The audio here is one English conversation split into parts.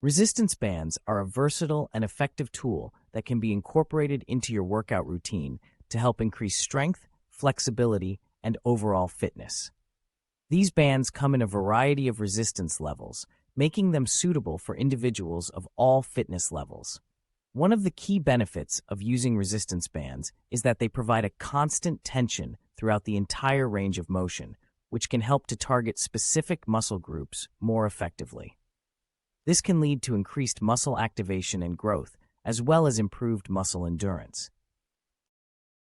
Resistance bands are a versatile and effective tool that can be incorporated into your workout routine to help increase strength, flexibility, and overall fitness. These bands come in a variety of resistance levels, making them suitable for individuals of all fitness levels. One of the key benefits of using resistance bands is that they provide a constant tension throughout the entire range of motion, which can help to target specific muscle groups more effectively. This can lead to increased muscle activation and growth, as well as improved muscle endurance.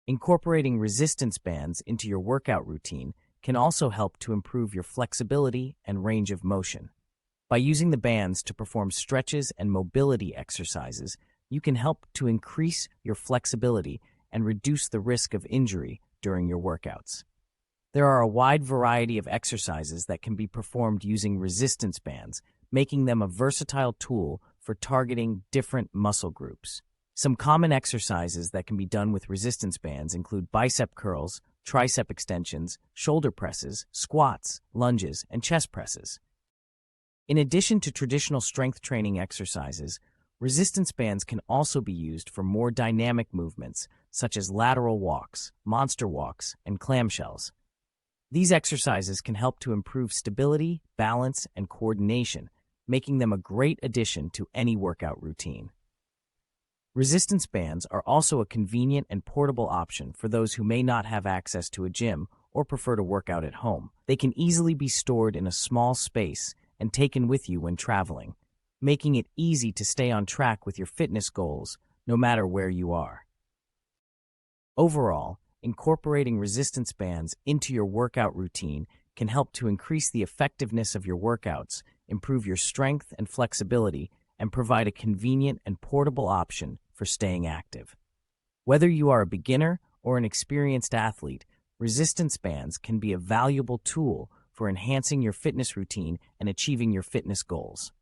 Incorporating resistance bands into your workout routine can also help to improve your flexibility and range of motion. By using the bands to perform stretches and mobility exercises, you can help to increase your flexibility and reduce the risk of injury during your workouts. There are a wide variety of exercises that can be performed using resistance bands, making them a versatile tool for targeting different muscle groups. Some common exercises that can be done with resistance bands include bicep curls, tricep extensions, shoulder presses, squats, lunges, and chest presses. In addition to traditional strength training exercises, resistance bands can also be used for more dynamic movements, such as lateral walks, monster walks, and clamshells. These exercises can help to improve stability, balance, and coordination, making them a great addition to any workout routine. Resistance bands are also a convenient and portable option for those who may not have access to a gym or prefer to work out at home. They can easily be stored in a small space and taken with you when traveling, making it easy to stay on track with your fitness goals no matter where you are. Overall, incorporating resistance bands into your workout routine can help to increase the effectiveness of your workouts, improve your strength and flexibility, and provide a convenient and portable option for staying active. Whether you are a beginner or an experienced athlete, resistance bands can be a valuable tool for enhancing your fitness routine and achieving your fitness goals.